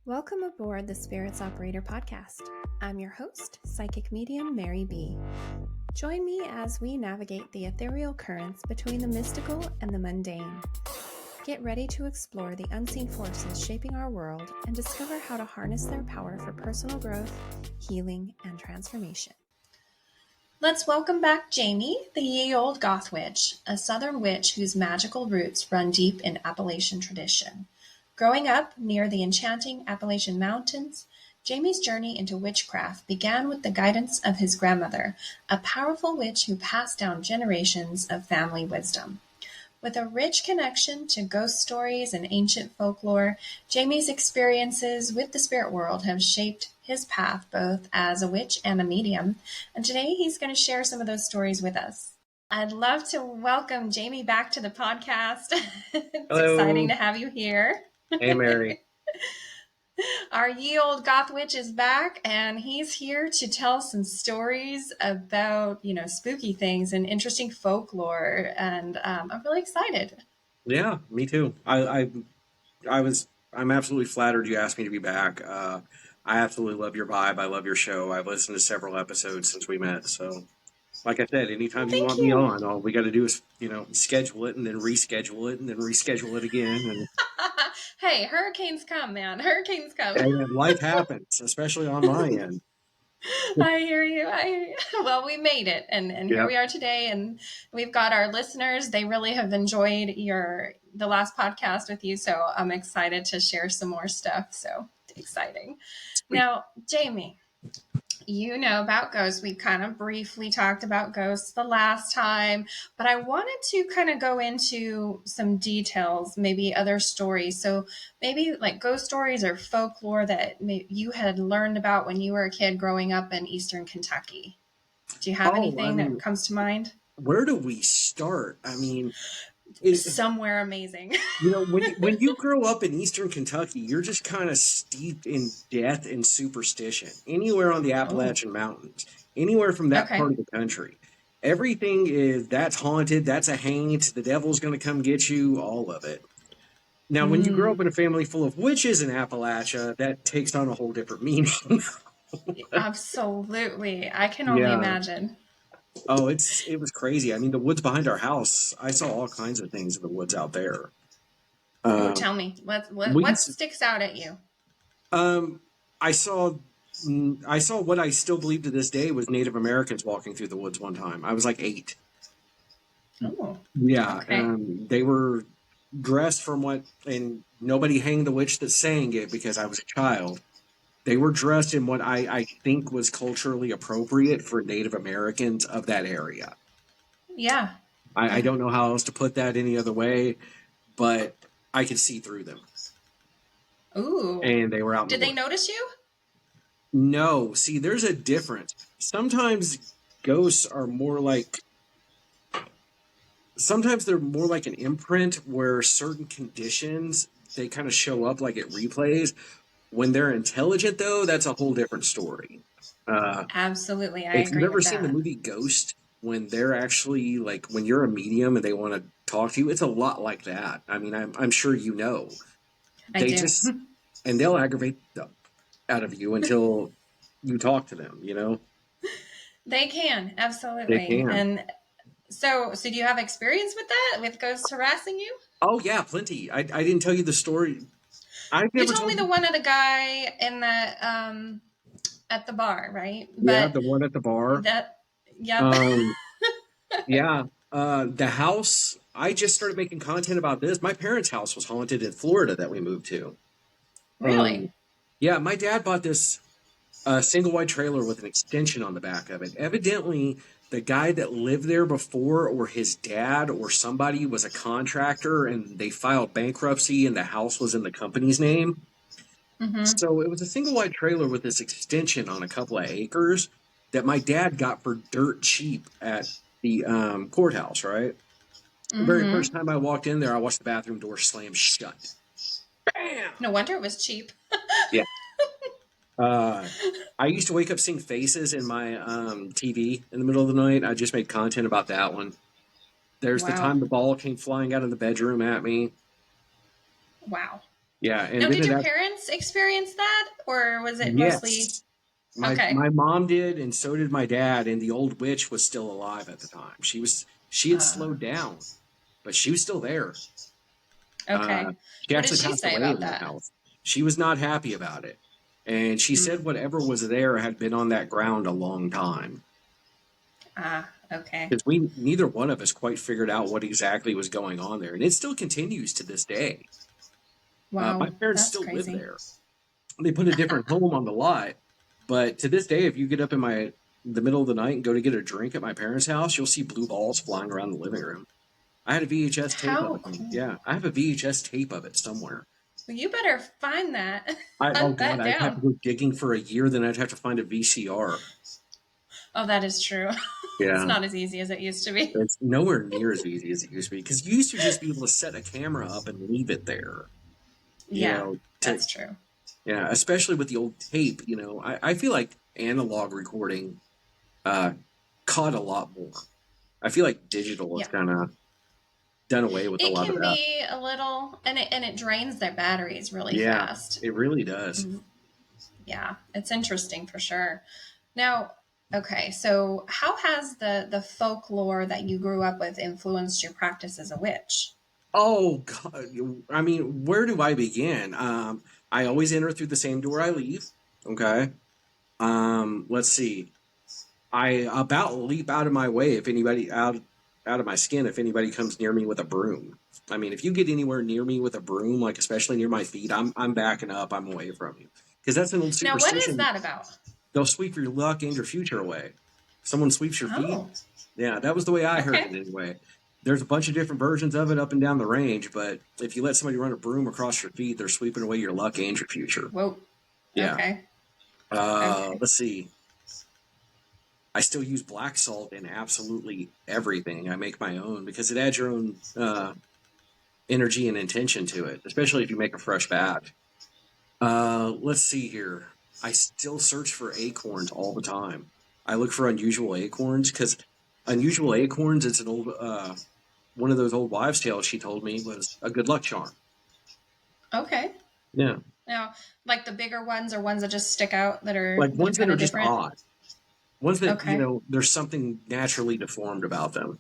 Welcome aboard the Spirits Operator podcast. I'm your host, psychic medium Mary B. Join me as we navigate the ethereal currents between the mystical and the mundane. Get ready to explore the unseen forces shaping our world and discover how to harness their power for personal growth, healing, and transformation. Let's welcome back Jamie, the ye old goth witch, a southern witch whose magical roots run deep in Appalachian tradition. Growing up near the enchanting Appalachian Mountains, Jamie's journey into witchcraft began with the guidance of his grandmother, a powerful witch who passed down generations of family wisdom. With a rich connection to ghost stories and ancient folklore, Jamie's experiences with the spirit world have shaped his path both as a witch and a medium, and today he's going to share some of those stories with us. I'd love to welcome Jamie back to the podcast. It's Hello. exciting to have you here. Hey, Mary. Our ye old goth witch is back, and he's here to tell some stories about, spooky things and interesting folklore, and I'm really excited. Yeah, me too. I'm absolutely flattered you asked me to be back. I absolutely love your vibe. I love your show. I've listened to several episodes since we met. So, like I said, anytime you want me on, all we got to do is, schedule it and then reschedule it and then reschedule it again. And hey, hurricanes come, man. Hurricanes come. and life happens, especially on my end. I hear you. Well, we made it, and here we are today, and we've got our listeners. They really have enjoyed the last podcast with you, so I'm excited to share some more stuff. So exciting. Sweet. Now, Jamie, you know about ghosts. We kind of briefly talked about ghosts the last time, but I wanted to kind of go into some details, maybe other stories. So maybe like ghost stories or folklore that you had learned about when you were a kid growing up in Eastern Kentucky. Do you have anything that comes to mind? Where do we start? I mean, somewhere amazing. When you grow up in Eastern Kentucky, you're just kind of steeped in death and superstition. Anywhere on the Appalachian Mountains, anywhere from that part of the country, everything that's haunted, that's a haint, the devil's going to come get you, all of it. Now, when you grow up in a family full of witches in Appalachia, that takes on a whole different meaning. Absolutely. I can only imagine. Oh, it was crazy. I mean, the woods behind our house, I saw all kinds of things in the woods out there. Tell me, what sticks out at you? I saw what I still believe to this day was Native Americans walking through the woods one time. I was like 8. Oh. Yeah. Okay. They were dressed and nobody hanged the witch that sang it because I was a child. They were dressed in what I think was culturally appropriate for Native Americans of that area. Yeah. I don't know how else to put that any other way, but I could see through them. Ooh. And they were out. Did they notice you? No. See, there's a difference. Sometimes ghosts are more like... Sometimes they're more like an imprint where certain conditions, they kind of show up like it replays. When they're intelligent, though, that's a whole different story. Absolutely, I agree. If you've ever seen the movie Ghost, when they're actually like, when you're a medium and they want to talk to you, it's a lot like that. I mean, I'm sure you know. I do. And they'll aggravate the out of you until you talk to them, They can, absolutely. They can. And so do you have experience with that, with ghosts harassing you? Oh, yeah, plenty. I didn't tell you the story. You told me the one of the guy in the at the bar, right? Yeah, the one at the bar. Yeah. Yeah. The house, I just started making content about this. My parents' house was haunted in Florida that we moved to. Really? Yeah, my dad bought this single wide trailer with an extension on the back of it. Evidently, the guy that lived there before, or his dad or somebody, was a contractor and they filed bankruptcy and the house was in the company's name. Mm-hmm. So it was a single wide trailer with this extension on a couple of acres that my dad got for dirt cheap at the courthouse, right? Mm-hmm. The very first time I walked in there, I watched the bathroom door slam shut. Bam! No wonder it was cheap. Yeah. I used to wake up seeing faces in my TV in the middle of the night. I just made content about that one. There's the time the ball came flying out of the bedroom at me. Wow. Yeah, and Now, then did it your actually, parents experience that, or was it mostly yes, okay? my mom did, and so did my dad. And the old witch was still alive at the time. She had Uh, slowed down, but she was still there. Uh, okay. she What did actually she passed say away about in that that? house. She was not happy about it, and she said Mm. whatever was there had been on that ground a long time. Ah, okay. Because we neither one of us quite figured out what exactly was going on there, and it still continues to this day. My Wow, parents that's still live crazy. there. They put a different home on the lot, but to this day, if you get up in the middle of the night and go to get a drink at my parents' house, you'll see blue balls flying around the living room. I had a VHS tape of How it. cool. Yeah, I have a VHS tape of it somewhere. Well, you better find that, Oh hunt God, that I'd have to down. go digging for a year, then I'd have to find a VCR. Oh, that is true. It's Yeah, not as easy as it used to be. it's nowhere near as easy as it used to be because you used to just be able to set a camera up and leave it there. You Yeah, know, to that's true. yeah, especially with the old tape. I feel like analog recording uh, caught a lot more. I feel like digital has Yeah. kind of done away with a It lot of can that. be a little, and it drains their batteries really Yeah, fast. it really does. Mhm. Yeah, it's interesting for sure. Now, okay, so how has the folklore that you grew up with influenced your practice as a witch? Oh God, I mean, where do I begin? I always enter through the same door I leave. Okay. Let's see. I about leap out of my way if anybody out of my skin if anybody comes near me with a broom. I mean, if you get anywhere near me with a broom, like especially near my feet, I'm backing up. I'm away from you because that's an old Now, what is superstition. that about? They'll sweep your luck and your future away. If someone sweeps your feet. Oh, Yeah, that was the way I heard okay. it anyway. There's a bunch of different versions of it up and down the range, but if you let somebody run a broom across your feet, they're sweeping away your luck and your future. Whoa. Yeah. Okay. Okay. Let's see. I still use black salt in absolutely everything. I make my own because it adds your own energy and intention to it, especially if you make a fresh batch. Let's see here. I still search for acorns all the time. I look for unusual acorns because unusual acorns, it's an old, one of those old wives' tales she told me was a good luck charm. Okay. Yeah. Now, like the bigger ones or ones that just stick out Like that are ones that kind are of just different? odd. Ones that, Okay. there's something naturally deformed about them.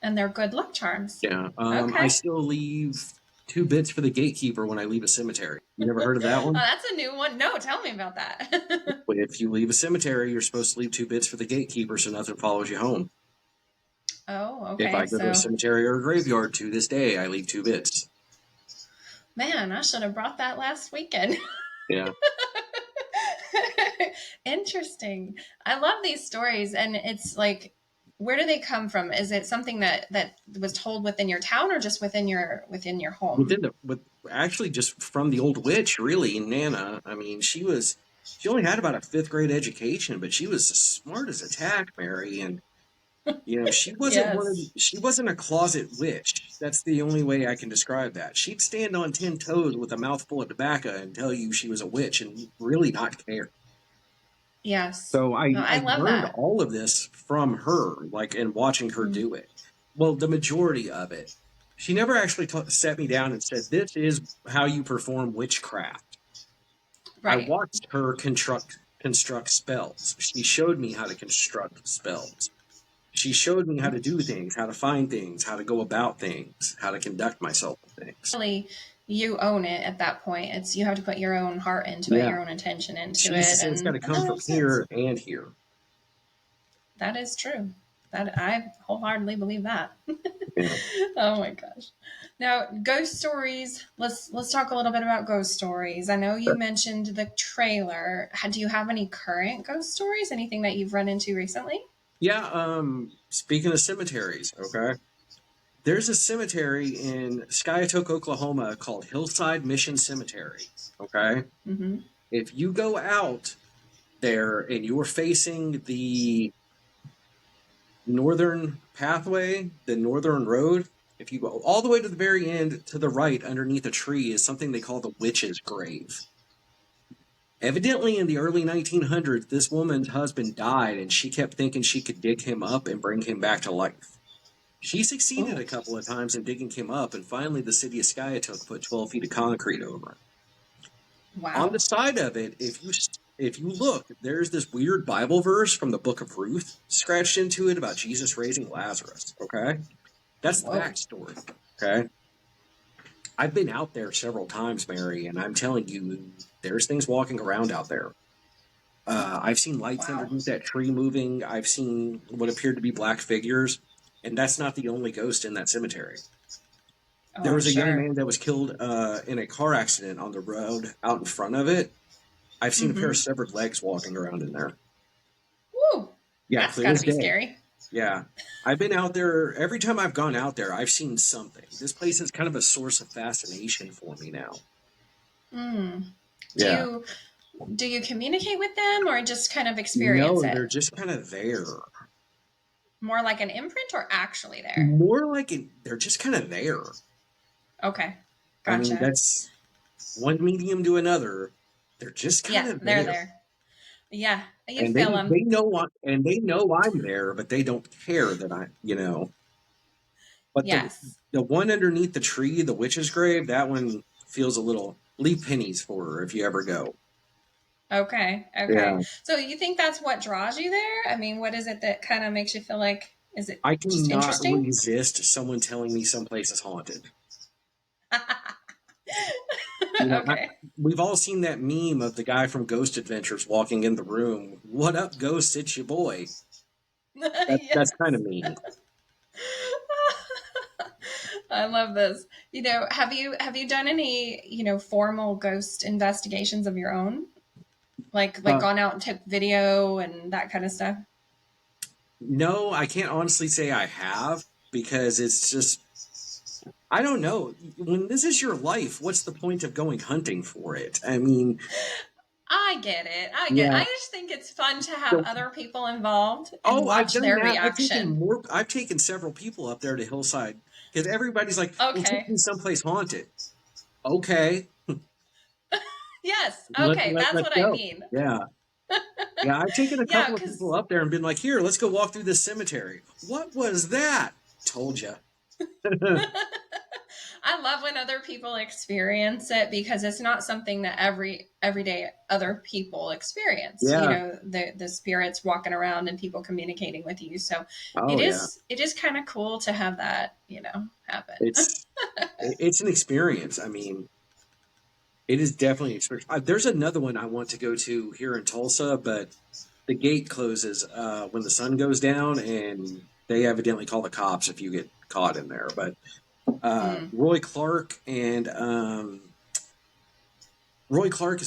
And they're good luck charms. Yeah. I Okay. still leave 2 bits for the gatekeeper when I leave a cemetery. You never heard of that Oh, one? that's a new one. No, tell me about that. If you leave a cemetery, you're supposed to leave 2 bits for the gatekeeper so nothing follows you home. Oh, If okay. I go to a So, cemetery or a graveyard to this day, I leave 2 bits. man, I should have brought that last weekend. Yeah. Interesting. I love these stories, and it's like, where do they come from? Is it something that was told within your town, or just within your home? With actually just from the old witch, really, Nana. I mean, she only had about a fifth grade education, but she was as smart as a tack, Mary. And Yes. she wasn't a closet witch. That's the only way I can describe that. She'd stand on 10 toes with a mouthful of tobacco and tell you she was a witch and really not care. Yes. So No, I I love learned that. all of this from her, like, and watching her Mm. do it. Well, the majority of it. She never actually set me down and said, "This is how you perform witchcraft." I Right. watched her construct spells. She showed me how to construct spells. She showed me how to do things, how to find things, how to go about things, how to conduct myself with things. Really, you own it at that point. It's you have to put your own heart into it, Yeah. your own intention into She used to it, say it's got and to come that from makes sense. here and here. That is true. That I wholeheartedly believe that. Yeah. Oh my gosh. Now, ghost stories. Let's talk a little bit about ghost stories. I know you mentioned the trailer. Do you have any current ghost stories? Anything that you've run into recently? Yeah. Speaking of cemeteries, okay. There's a cemetery in Skyatoke, Oklahoma called Hillside Mission Cemetery. Okay. Mm-hmm. If you go out there and you're facing the northern pathway, the northern road, if you go all the way to the very end to the right underneath a tree is something they call the witch's grave. Evidently, in the early 1900s, this woman's husband died and she kept thinking she could dig him up and bring him back to life. She succeeded a couple of times in digging him up, and finally the city of Skiatook put 12 feet of concrete over it. Wow. On the side of it, if you look, there's this weird Bible verse from the book of Ruth scratched into it about Jesus raising Lazarus. Okay, that's the backstory. Okay, I've been out there several times, Mary, and I'm telling you, there's things walking around out there. I've seen lights underneath that tree moving. I've seen what appeared to be black figures, and that's not the only ghost in that cemetery. There was a young man that was killed in a car accident on the road out in front of it. I've seen a pair of severed legs walking around in there. Woo! Yeah, that's gotta be scary. Yeah. I've been out there. Every time I've gone out there, I've seen something. This place is kind of a source of fascination for me now. Do you communicate with them or just kind of experience it? No, they're just kind of there. More like an imprint or actually there? More like they're just kind of there. Okay. Gotcha. I mean, that's one medium to another. They're just kind of there. They're there. Yeah, you and feel them. They know I'm there, but they don't care that But the one underneath the tree, the witch's grave, that one feels a little. Leave pennies for her if you ever go. Okay. Yeah. So you think that's what draws you there? I mean, what is it that kind of makes you feel like, is it I just interesting? I cannot resist someone telling me someplace is haunted. We've all seen that meme of the guy from Ghost Adventures walking in the room. What up, ghost? It's your boy. That's kind of mean. I love this. Have you done any, formal ghost investigations of your own? Like gone out and took video and that kind of stuff? No, I can't honestly say I have, because it's just, I don't know. When this is your life, what's the point of going hunting for it? I mean, I get it. I just think it's fun to have other people involved and watch their reaction. I've taken several people up there to Hillside, because everybody's like, well, take me someplace haunted. Okay. Yes. Okay. That's what I mean. Yeah. Yeah. I've taken a couple of people up there and been like, here, let's go walk through this cemetery. What was that? Told you. I love when other people experience it, because it's not something that everyday other people experience. Yeah. The spirits walking around and people communicating with you. So it is kind of cool to have that, happen. It's an experience. I mean, it is definitely an experience. There's another one I want to go to here in Tulsa, but the gate closes when the sun goes down, and they evidently call the cops if you get caught in there. But Roy Clark is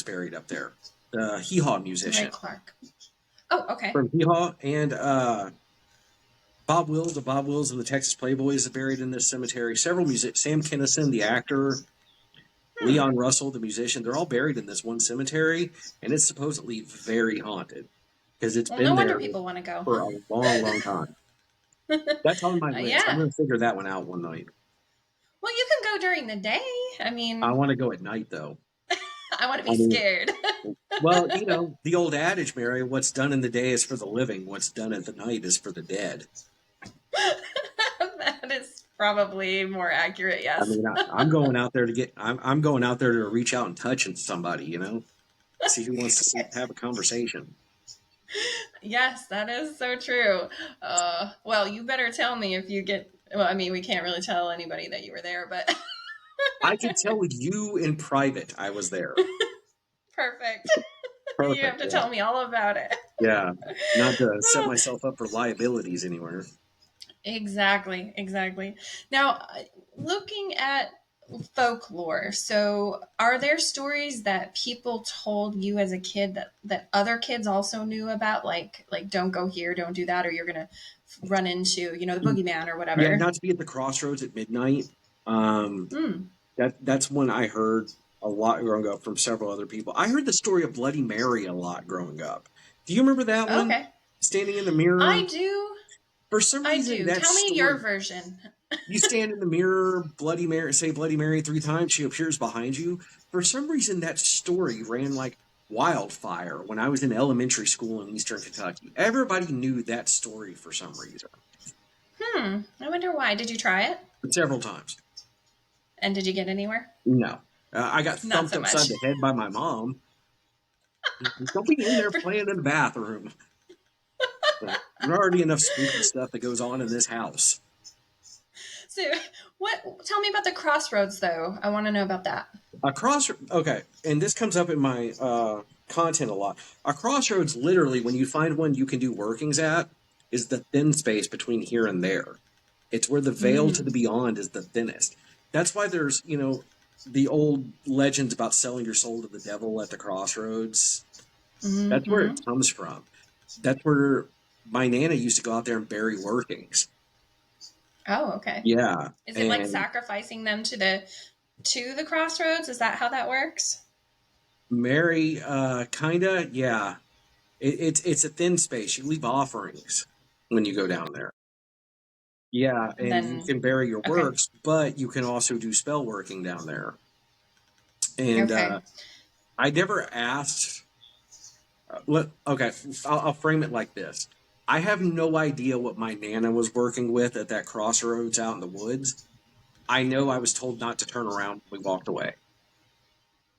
buried up there. The Hee Haw musician. Roy Clark. Oh, okay. From Hee Haw. And Bob Wills of Bob Wills and the Texas Playboys is buried in this cemetery. Several Sam Kinison, the actor, Leon Russell, the musician, they're all buried in this one cemetery, and it's supposedly very haunted, because it's been there people want to go for a long, long time. That's on my list. Yeah. I'm going to figure that one out one night. Well, you can go during the day. I mean, I want to go at night, though. I want to be scared. Well, the old adage, Mary, what's done in the day is for the living. What's done at the night is for the dead. That is probably more accurate, yes. I mean, I'm going out there I'm going out there to reach out and touch somebody, see who wants to have a conversation. Yes, that is so true. Well, you better tell me if you get. Well, I mean, we can't really tell anybody that you were there, but I can tell you in private I was there. Perfect. You have to tell me all about it. Yeah, not to set myself up for liabilities anywhere. Exactly. Now, looking at folklore, so are there stories that people told you as a kid that other kids also knew about, like don't go here, don't do that, or you're gonna run into the boogeyman or whatever? Yeah, not to be at the crossroads at midnight. That's one I heard a lot growing up from several other people. I heard the story of Bloody Mary a lot growing up. Do you remember that one? Okay. Standing in the mirror. I do. For some reason, Tell me your version. You stand in the mirror, Bloody Mary, say Bloody Mary 3 times, she appears behind you. For some reason, that story ran like wildfire when I was in elementary school in Eastern Kentucky. Everybody knew that story for some reason. I wonder why. Did you try it? Several times. And did you get anywhere? No. I got Not thumped so much. upside the head by my mom. Don't be in there playing in the bathroom. There's already enough spooky stuff that goes on in this house. So, tell me about the Crossroads, though. I want to know about that. Okay, and this comes up in my content a lot. A crossroads, literally, when you find one you can do workings at, is the thin space between here and there. It's where the veil to the beyond is the thinnest. That's why there's, the old legends about selling your soul to the devil at the crossroads. Mm-hmm. That's where it comes from. That's where my Nana used to go out there and bury workings. Oh, okay. Yeah. Is it like sacrificing them to the crossroads? Is that how that works? Mary, kinda, yeah. It's a thin space. You leave offerings when you go down there. Yeah, and then, you can bury your works, but you can also do spell working down there. And I never asked. I'll frame it like this. I have no idea what my Nana was working with at that crossroads out in the woods. I know I was told not to turn around when we walked away.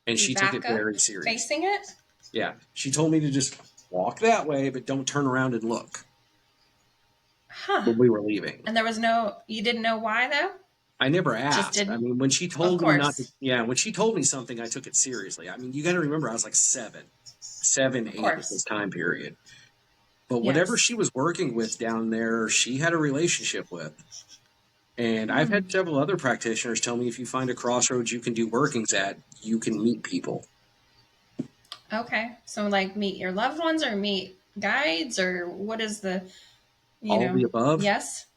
And she took it very serious. Facing it? Yeah. She told me to just walk that way, but don't turn around and look. When we were leaving. And you didn't know why, though? I never asked. I mean, when she told me not to, when she told me something, I took it seriously. I mean, you got to remember, I was like 7, 8 at this time period. But whatever she was working with down there, she had a relationship with. And I've had several other practitioners tell me if you find a crossroads you can do workings at, you can meet people. Okay. So, like, meet your loved ones or meet guides, or what is the, all the above? Yes.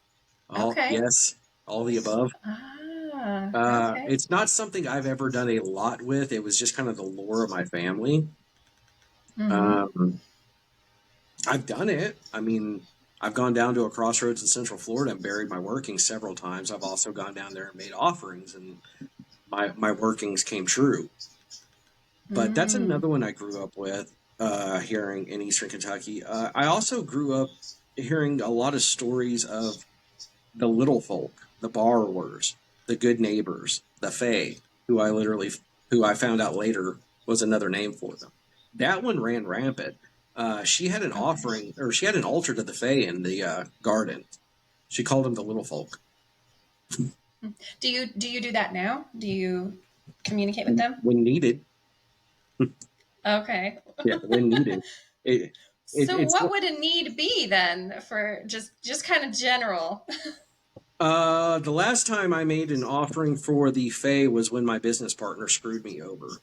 Yes. All the above. Okay. It's not something I've ever done a lot with. It was just kind of the lore of my family. Mm-hmm. I've done it. I mean, I've gone down to a crossroads in Central Florida and buried my workings several times. I've also gone down there and made offerings, and my workings came true. But that's another one I grew up with, hearing in Eastern Kentucky. I also grew up hearing a lot of stories of the little folk, the borrowers, the good neighbors, the fae, who I found out later was another name for them. That one ran rampant. She had an offering, or she had an altar to the fae in the garden. She called them the little folk. Do you do that now? Do you communicate with them when needed? Okay. Yeah, when needed. What would a need be then for just kind of general? The last time I made an offering for the fae was when my business partner screwed me over.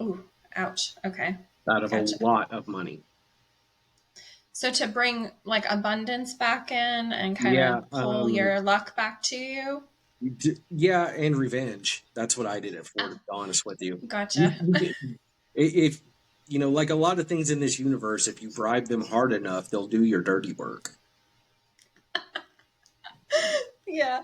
Ooh, ouch. Okay. Out of a lot of money. So to bring like abundance back in and kind of pull your luck back to you? Yeah, and revenge. That's what I did it for, to be honest with you. Gotcha. If like a lot of things in this universe, if you bribe them hard enough, they'll do your dirty work. Yeah.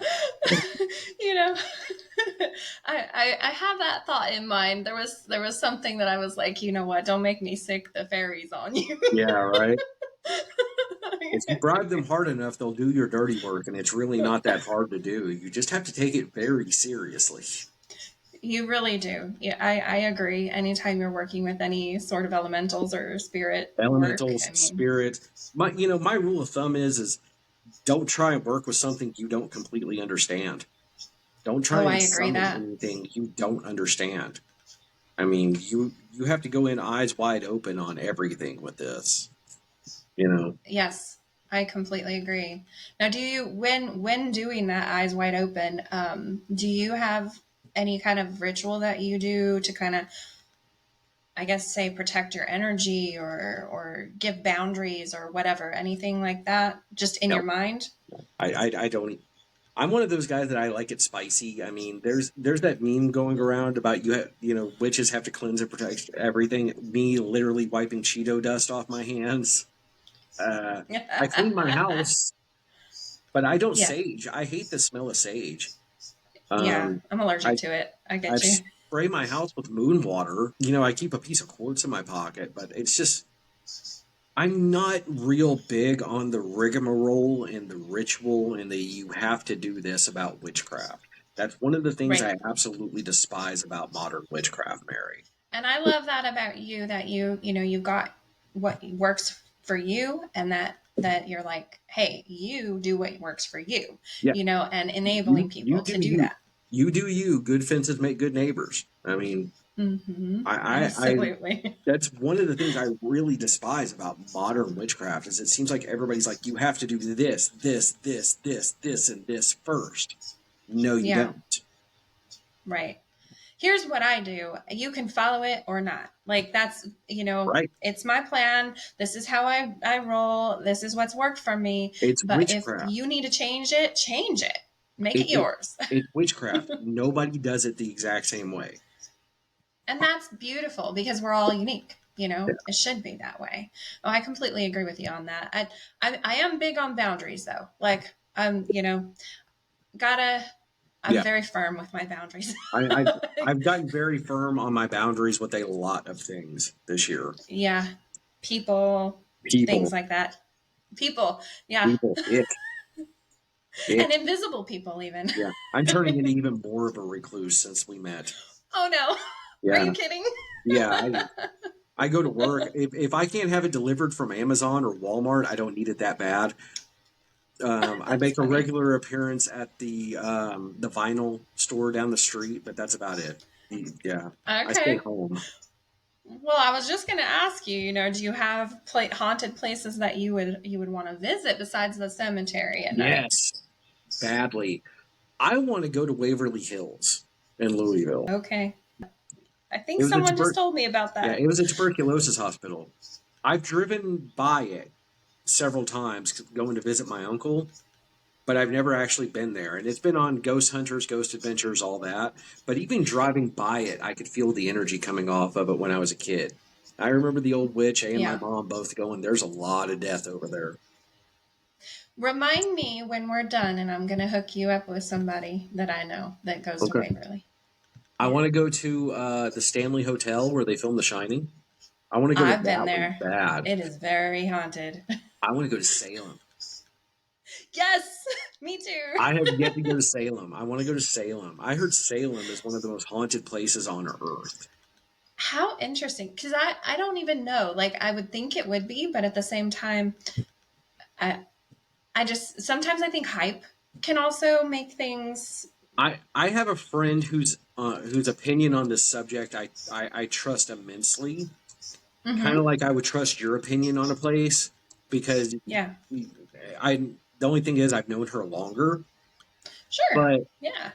I have that thought in mind. There was something that I was like, you know what, don't make me sick the fairies on you. Yeah, right. If you bribe them hard enough, they'll do your dirty work, and it's really not that hard to do. You just have to take it very seriously. You really do. Yeah, I agree. Anytime you're working with any sort of elementals or spirit spirit. My rule of thumb is don't try and work with something you don't completely understand. Don't try and summon anything you don't understand. I mean, you have to go in eyes wide open on everything with this. Yes, I completely agree. Now, do you when doing that eyes wide open, do you have any kind of ritual that you do to kind of, I guess, say protect your energy or give boundaries or whatever, anything like that, just in your mind? I don't. I'm one of those guys that I like it spicy. I mean, there's that meme going around about witches have to cleanse and protect everything. Me literally wiping Cheeto dust off my hands. I clean my house, but I don't sage. I hate the smell of sage. I'm allergic to it. I get you. Spray my house with moon water. I keep a piece of quartz in my pocket, but it's just I'm not real big on the rigmarole and the ritual and the you have to do this about witchcraft. That's one of the things Right. I absolutely despise about modern witchcraft, Mary. And I love that about you, that you got what works for you, and that you're like, hey, you do what works for you, Yeah, and enabling you people do to do you. that. You do you. Good fences make good neighbors. I mean, Mm-hmm. I Absolutely. that's one of the things I really despise about modern witchcraft is it seems like everybody's like, you have to do this, and this first. No, you Yeah. don't. Right. Here's what I do. You can follow it or not. Like that's, Right? it's my plan. This is how I roll. This is what's worked for me. It's But if witchcraft. you need to change it, change it. Make It, it it yours. it's witchcraft. Nobody does it the exact same way. And that's beautiful because we're all unique. Yeah. It should be that way. Oh, I completely agree with you on that. I am big on boundaries though. Like gotta I'm Yeah. very firm with my boundaries. I've gotten very firm on my boundaries with a lot of things this year. Yeah, people, things People, like that. People, yeah, people, it. and invisible people even. Yeah, I'm turning into even more of a recluse since we met. Oh no, are Yeah, you kidding? yeah. I go to work. If I can't have it delivered from Amazon or Walmart, I don't need it that bad. I That's make a funny. regular appearance at the vinyl store down the street, but that's about it. Yeah, I stay Okay. home. Well, I was just going to ask you. Do you have haunted places that you would want to visit besides the cemetery at night? Yes, badly. I want to go to Waverly Hills in Louisville. Okay. I think It was a someone just told me about yeah, that. it was a tuberculosis hospital. I've driven by it several times going to visit my uncle, but I've never actually been there. And it's been on Ghost Hunters, Ghost Adventures, all that. But even driving by it, I could feel the energy coming off of it when I was a kid. I remember the old witch and my Yeah. mom both going, there's a lot of death over there. Remind me when we're done, and I'm going to hook you up with somebody that I know that goes to Okay. Waverly. I Yeah. want to go to the Stanley Hotel where they filmed The Shining. I want to go to I've been that one there. bad. It is very haunted. I want to go to Salem. Yes, me too. I have yet to go to Salem. I want to go to Salem. I heard Salem is one of the most haunted places on earth. How interesting. Because I don't even know. Like, I would think it would be, but at the same time, I, I just, sometimes I think hype can also make things. I have a friend whose opinion on this subject I trust immensely. Kind of Mm-hmm. like I would trust your opinion on a place because Yeah. I the only thing is I've known her longer, Sure. but Yeah.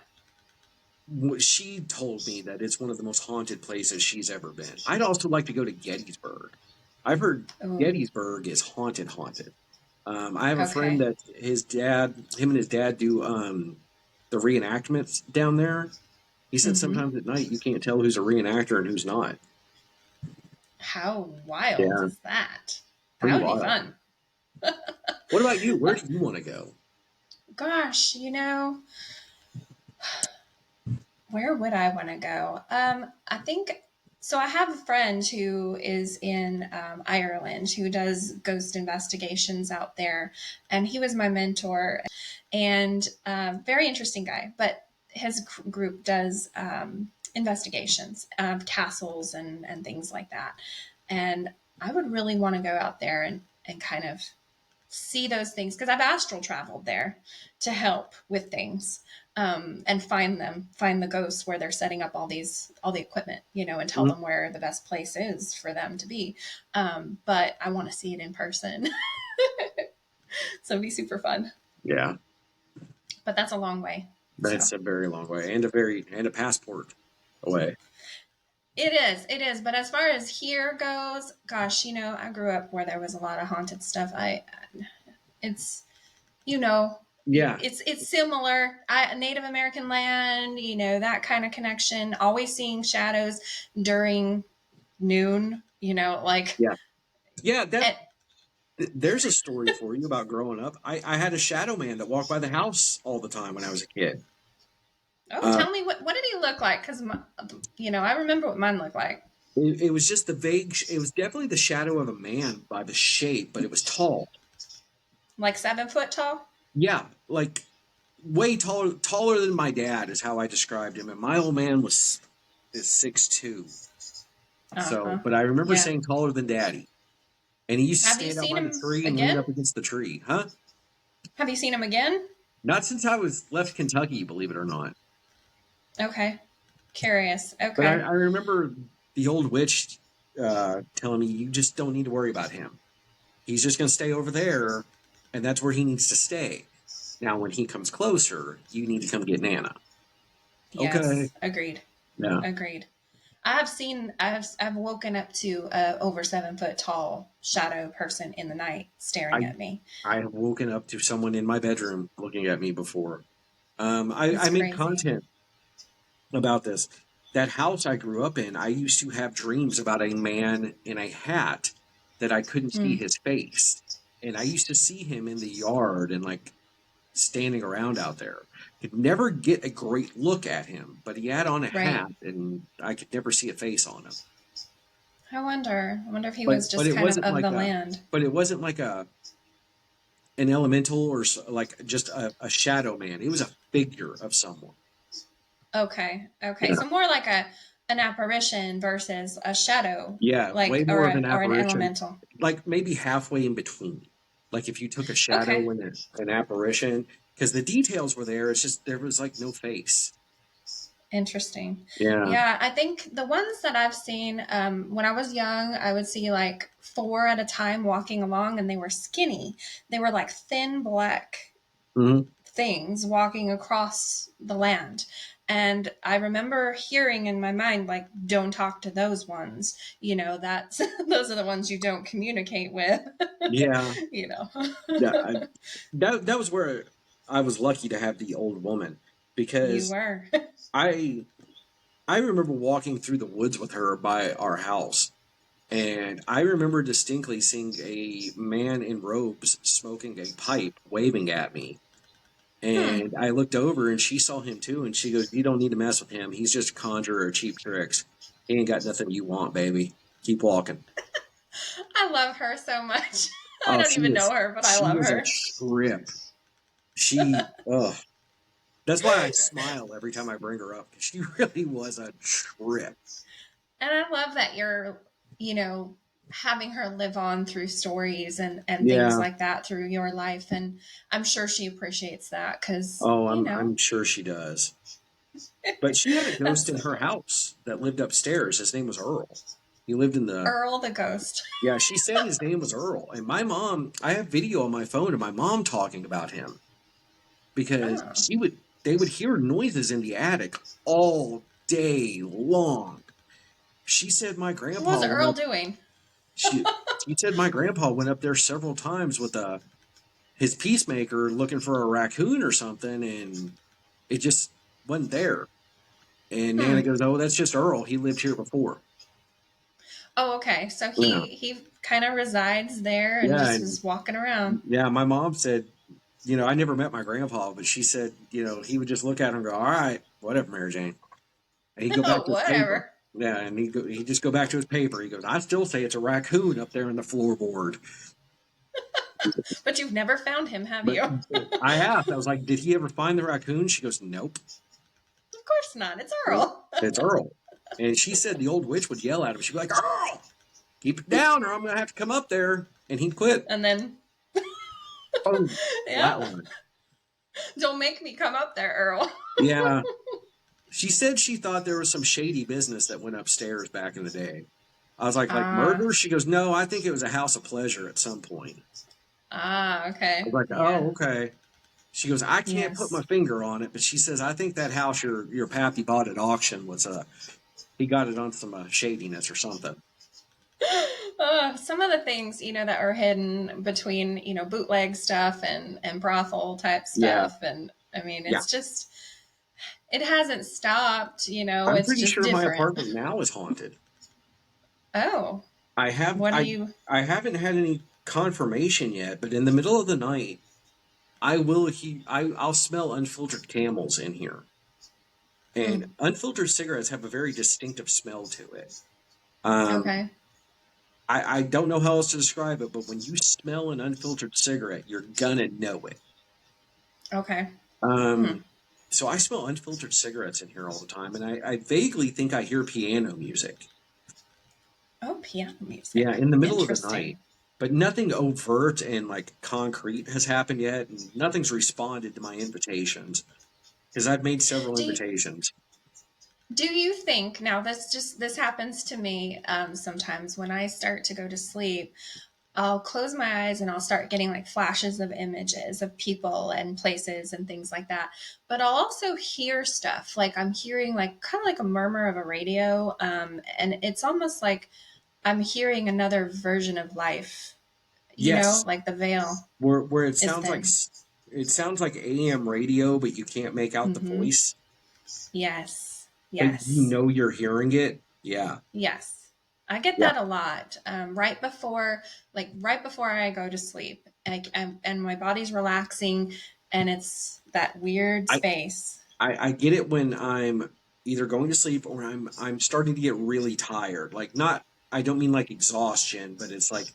she told me that it's one of the most haunted places she's ever been. I'd also like to go to Gettysburg. I've heard Oh, Gettysburg is haunted, haunted. I have a friend okay. that him and his dad do the reenactments down there. He said Mm-hmm. sometimes at night you can't tell who's a reenactor and who's not. How wild Yeah, is that? That pretty would be wild. fun. What about you? Where do you want to go? Gosh, where would I want to go? I think so. I have a friend who is in Ireland who does ghost investigations out there, and he was my mentor, and very interesting guy. But his group does investigations of castles and things like that, and I would really want to go out there and kind of see those things because I've astral traveled there to help with things and find the ghosts where they're setting up all the equipment, and tell Mhm. them where the best place is for them to be. But I want to see it in person, so it'd be super fun. Yeah, But that's a long way. So that's a very long way and a passport away. it is. But as far as here goes, gosh, I grew up where there was a lot of haunted stuff. It's you know, Yeah, it's similar. Native American land, that kind of connection. Always seeing shadows during noon. Like yeah, yeah. That at, there's a story for you about growing up. I had a shadow man that walked by the house all the time when I was a kid. oh, Uh, tell me what did he look like? Because I remember what mine looked like. It was just the vague. It was definitely the shadow of a man by the shape, but it was tall. Like 7 foot tall? Yeah, like way taller than my dad is how I described him. And my old man is 6'2". So, Uh-huh. but I remember Yeah. saying taller than Daddy, and he used to Have you stand out seen by the him tree and lean again? up against the tree, huh? Have you seen him again? Not since I was left Kentucky, believe it or not. Okay. Curious. But Okay. I remember the old witch telling me, "You just don't need to worry about him. He's just going to stay over there, and that's where he needs to stay. Now, when he comes closer, you need to come get Nana." Okay. Yes. Agreed. Yeah. Agreed. I've woken up to a over 7 foot tall shadow person in the night staring I at me. I have woken up to someone in my bedroom looking at me before. I It's made crazy. content about this. That house I grew up in, I used to have dreams about a man in a hat that I couldn't see Hmm. his face. And I used to see him in the yard and like standing around out there. Could never get a great look at him, but he had on a Right. hat and I could never see a face on him. I wonder. I wonder if he But was but just it kind wasn't of like the a land. but it wasn't like an elemental or like just a shadow man. It was a figure of someone. Okay. Okay. Yeah. So more like an apparition versus a shadow, Yeah, way like more of an or an apparition. elemental. Like maybe halfway in between. Like if you took a shadow Okay. and an apparition, because the details were there. It's just there was like no face. Interesting. Yeah. Yeah, I think the ones that I've seen when I was young, I would see like four at a time walking along, and they were skinny. They were like thin black Hmm. things walking across the land. And I remember hearing in my mind, like, don't talk to those ones. You know, that's those are the ones you don't communicate with, Yeah. you know. Yeah. That was where I was lucky to have the old woman You because were. I I remember walking through the woods with her by our house. And I remember distinctly seeing a man in robes smoking a pipe, waving at me. Hmm. And I looked over and she saw him too. And she goes, "You don't need to mess with him. He's just a conjurer of cheap tricks. He ain't got nothing you want, baby. Keep walking." I love her so much. I Oh, don't even know her, but I she love is a her. trip. Ugh. That's why I smile every time I bring her up. She really was a trip. And I love that you're, you know, having her live on through stories and things Yeah. like that through your life. And I'm sure she appreciates that because, Oh, you know, I'm sure she does. But she had a ghost that's in so her cool. house that lived upstairs. His name was Earl. He lived in the Earl the ghost. Yeah, she said his name was Earl. And my mom, I have video on my phone of my mom talking about him because Oh. they would hear noises in the attic all day long. She said my What was grandpa went Earl up doing? she she said my grandpa went up there several times with his peacemaker looking for a raccoon or something and it just wasn't there. And Nana Hmm. goes, "Oh, that's just Earl. He lived here before." Oh, okay. So Yeah. he kind of resides there and Yeah, just and is walking around. yeah, my mom said, I never met my grandpa, but she said, he would just look at her and go, "All right, whatever, Mary Jane." And he'd go back to his paper. Whatever. Yeah, and he'd just go back to his paper. He goes, "I still say it's a raccoon up there in the floorboard." But you've never found him, have But you? Of I asked, I was like, "Did he ever find the raccoon?" She goes, "Nope, course not. It's nope, Earl. it's Earl." And she said the old witch would yell at him. She'd be like, "Earl, keep it down, or I'm gonna have to come up there." And he'd quit. And then, Boom, yeah, flatline. don't make me come up there, Earl. Yeah, she said she thought there was some shady business that went upstairs back in the day. I was like Ah, murder? She goes, "No, I think it was a house of pleasure at some point." I was okay. like, Yeah. "Oh, okay." She goes, "I can't put my Yes. finger on it," but she says, "I think that house your pappy bought at auction was he got it on some shadiness or something." Some of the things, that are hidden between, bootleg stuff and brothel type Yeah, stuff. And I mean, yeah. it's just, it hasn't stopped, I'm it's pretty just sure my different. apartment now is haunted. Oh, I have what do I you, I haven't had any confirmation yet, but in the middle of the night, I'll smell unfiltered camels in here. And hmm, unfiltered cigarettes have a very distinctive smell to it. Okay. I don't know how else to describe it, but when you smell an unfiltered cigarette, you're gonna know it. Okay. Hmm. Um, so I smell unfiltered cigarettes in here all the time, and I vaguely think I hear piano music. Oh, piano Yeah, music. in the middle of the night. Interesting. But nothing overt and like concrete has happened yet, and nothing's responded to my invitations because I've made several Do you, invitations. do you think now this happens to me sometimes when I start to go to sleep? I'll close my eyes and I'll start getting like flashes of images of people and places and things like that. But I'll also hear stuff like I'm hearing like kind of like a murmur of a radio, and it's almost like I'm hearing another version of life. Yes, Like the veil where is thin. it sounds like AM radio, but you can't make out the Mm-hmm. voice, Yes. but you Yes. know you're hearing it. Yeah, Yes. I get yeah. that a lot. Right before I go to sleep, and my body's relaxing, and it's that weird I, space. I get it when I'm either going to sleep or I'm starting to get really tired. Like not I don't mean like exhaustion, but it's like,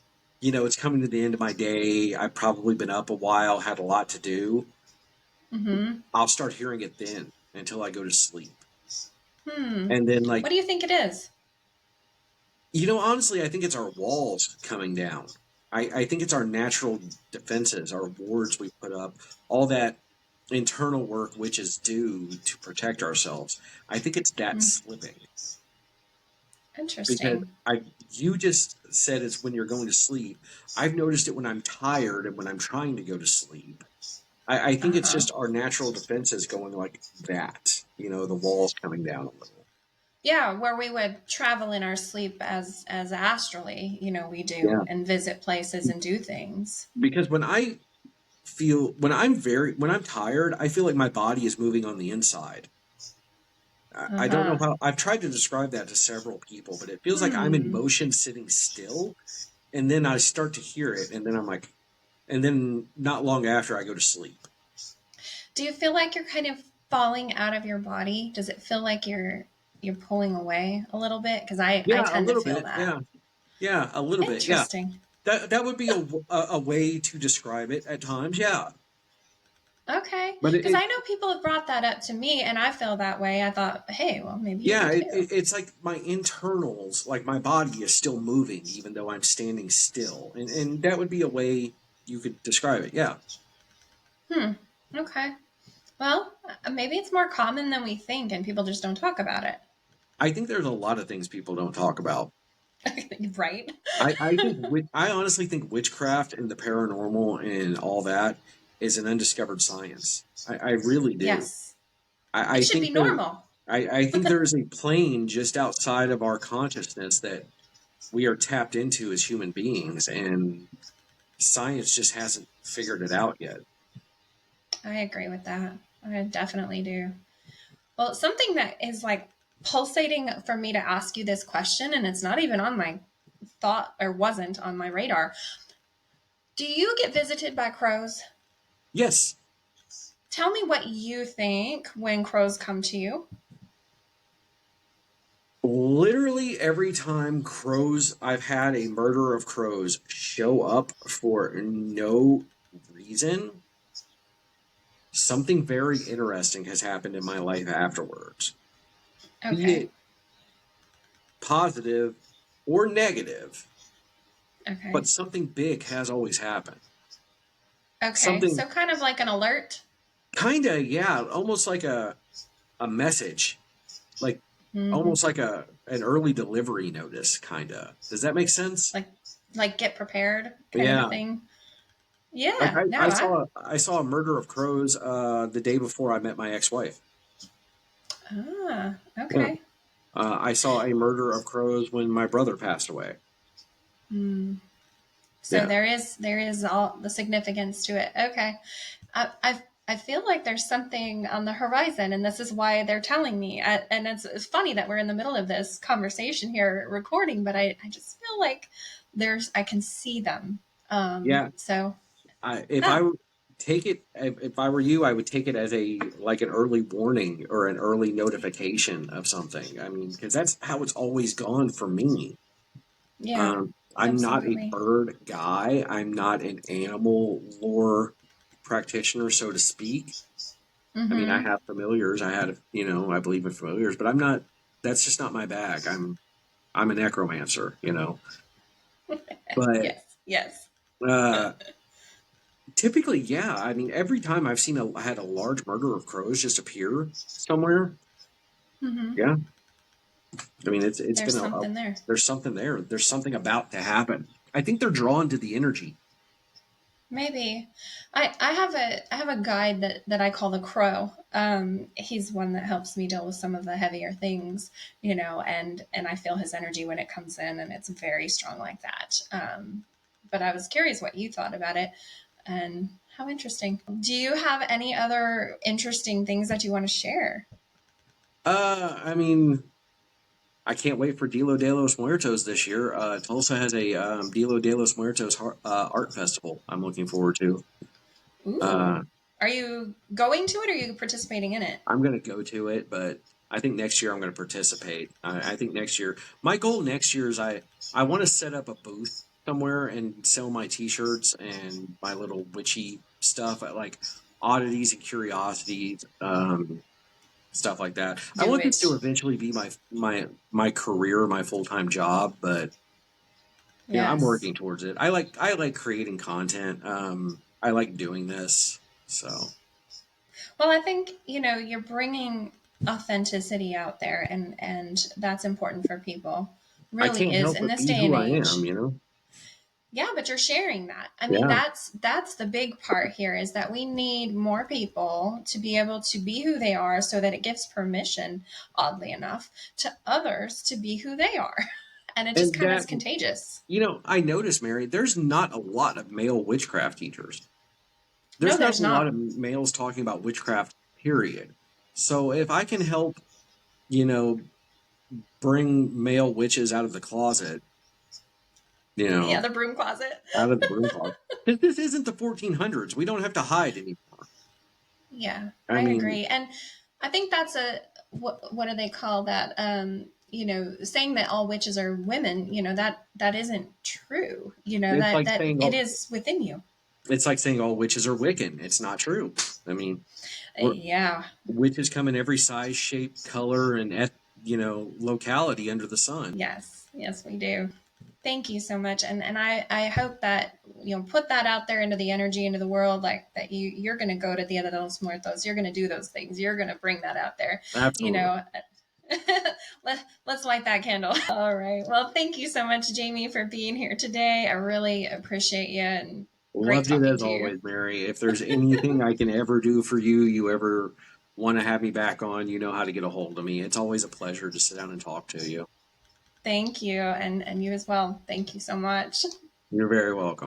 it's coming to the end of my day. I've probably been up a while, had a lot to do. Mm-hmm. I'll start hearing it then until I go to sleep. Hmm. And then like, What do you think it is? honestly, I think it's our walls coming down. I think it's our natural defenses, our wards we put up, all that internal work witches do to protect ourselves. I think it's that Hmm. slipping. Because Interesting. you just said it's when you're going to sleep. I've noticed it when I'm tired and when I'm trying to go to sleep. I think it's Uh-huh. just our natural defenses going like that, the walls coming down a little. Yeah, where we would travel in our sleep as astrally, we Yeah. do and visit places and do things. Because when I'm tired, I feel like my body is moving on the inside. I don't know Uh-huh. how I've tried to describe that to several people, but it feels like I'm in Hmm. motion sitting still, and then I start to hear it, and then I'm like, and then not long after I go to sleep. Do you feel like you're kind of falling out of your body? Does it feel like you're pulling away a little bit? Because I Yeah, a tend to little feel bit. that. Yeah, yeah, a little bit. Yeah, Interesting. that would be a way to describe it at times. Yeah, Okay. but Because I know people have brought that up to me and I feel that way. I thought, hey, well, maybe you do yeah, too. it's like my internals, like my body is still moving even though I'm standing still, and that would be a way you could describe it. Yeah, Hmm. Okay. Well, maybe it's more common than we think and people just don't talk about it. I think there's a lot of things people don't talk about. Right? I honestly think witchcraft and the paranormal and all that is an undiscovered science. I really do. Yes. I It should be think there normal. I think there is a plane just outside of our consciousness that we are tapped into as human beings, and science just hasn't figured it out yet. I agree with that. I definitely do. Well, something that is like pulsating for me to ask you this question, and it's not even on my thought or wasn't on my radar. Do you get visited by crows? Yes, Tell me what you think when crows come to you. literally every time I've had a murder of crows show up for no reason, something very interesting has happened in my life afterwards. Be Okay. it positive or negative, Okay. but something big has always happened. Okay. Something So kind of like an alert. kind of, yeah, almost like a message, like Hmm. almost like an early delivery notice, kind of. Does that make sense? Like get prepared kind of a Yeah. thing. Like Yeah. No, I saw a murder of crows the day before I met my ex-wife. Yeah. okay. I saw a murder of crows when my brother passed away. Hmm. So Yeah. there is all the significance to it. Okay. I feel like there's something on the horizon, and this is why they're telling me. And it's funny that we're in the middle of this conversation here recording, but I just feel like I can see them. Yeah. So, If I huh. take it, if I were you, I would take it as like an early warning or an early notification of something. I mean, because that's how it's always gone for me. Yeah, I'm not a absolutely. bird guy. I'm not an animal lore practitioner, so to speak. I mean, I Mm-hmm. have familiars. I believe in familiars, but I'm not. That's just not my bag. I'm a necromancer. But Yes, yes. uh, typically, yeah. I mean, every time I had a large murder of crows just appear somewhere. Mm-hmm. Yeah, I mean, it's There's been something there. there's something there. There's something about to happen. I think they're drawn to the energy. Maybe. I have a guide that I call the Crow. He's one that helps me deal with some of the heavier things, and I feel his energy when it comes in, and it's very strong like that. But I was curious what you thought about it, and how interesting. Do you have any other interesting things that you want to share? I mean, I can't wait for Dilo de los Muertos this year. Tulsa has a Dilo de los Muertos art festival. I'm looking forward to. Uh, Ooh. Are you going to it or are you participating in it? I'm going to go to it, but I think next year I'm going to participate. I think next year, my goal next year is I want to set up a booth somewhere and sell my T-shirts and my little witchy stuff, like oddities and curiosities, stuff like that. I Do want this to it. eventually be my career, my full-time job, but I'm Yes. working towards it. I like creating content. I like doing this. So Well, I think, you're bringing authenticity out there, and that's important for people. I Really can't is help in but this be day who and I am, age. you know? Yeah, but you're sharing that. I mean, Yeah. that's the big part here is that we need more people to be able to be who they are so that it gives permission, oddly enough, to others to be who they are. And it just And kind of that, is contagious. I noticed, Mary, there's not a lot of male witchcraft teachers. No, There's not there's a lot not. of males talking about witchcraft, period. So if I can help, you know, bring male witches out of the closet, you Yeah, know, the broom closet. out of the broom closet. Because this isn't the 1400s. We don't have to hide anymore. Yeah, I I mean, agree. And I think that's what do they call that? Saying that all witches are women, that isn't true. it's like That saying it all, is within you. it's like saying all witches are Wiccan. It's not true. I mean, we're, Yeah. witches come in every size, shape, color, and locality under the sun. Yes. Yes, we do. Thank you so much. And I hope that put that out there into the energy into the world, like that you're gonna go to Dia de los Muertos, you're gonna do those things, you're gonna bring that out there. You Absolutely. know, let's light that candle. All right. Well, thank you so much, Jamie, for being here today. I really appreciate you and great Loved it talking as to you. always, Mary. If there's anything I can ever do for you, you ever want to have me back on, you know how to get a hold of me. It's always a pleasure to sit down and talk to you. Thank you, and you as well. Thank you so much. You're very welcome.